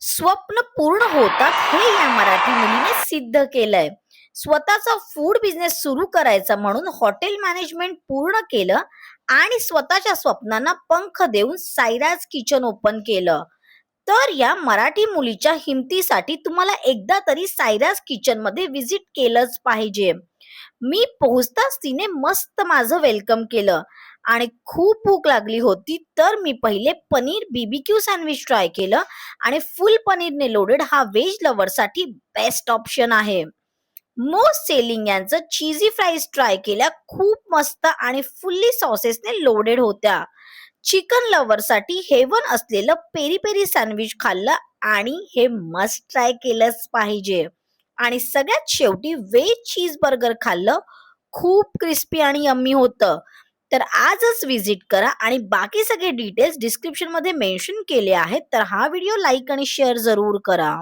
स्वप्न पूर्ण होतात हे या मराठी मुलीने सिद्ध केलंय. स्वतःचा फूड बिझनेस सुरू करायचा म्हणून हॉटेल मॅनेजमेंट पूर्ण केलं आणि स्वतःच्या स्वप्नांना पंख देऊन साईराज किचन ओपन केलं. तर या मराठी मुलीच्या हिमतीसाठी तुम्हाला एकदा तरी साईराज किचन मध्ये विजिट केलंच पाहिजे. मी पोहोचताच तिने मस्त माझं वेलकम केलं आणि खूप भूक लागली होती, तर मी पहिले पनीर बीबीक्यू सँडविच ट्राय केलं आणि फुल पनीरने लोडेड हा व्हेज लव्हरसाठी बेस्ट ऑप्शन आहे. मोस्ट सेलिंग यांचं चीजी फ्राईज ट्राय केल्या, खूप मस्त आणि फुल्ली सॉसेसने लोडेड होत्या. चिकन लव्हरसाठी हेवन असलेलं पेरी पेरी सँडविच खाल्लं आणि हे मस्ट ट्राय केलंच पाहिजे. आणि सगळ्यात शेवटी व्हेज चीज बर्गर खाल्लं, खूप क्रिस्पी आणि यम्मी होतं. तर आजच व्हिजिट करा आणि बाकी सगळे डिटेल्स डिस्क्रिप्शन मध्ये मेन्शन केले आहेत. तर हा व्हिडिओ लाईक आणि शेअर जरूर करा.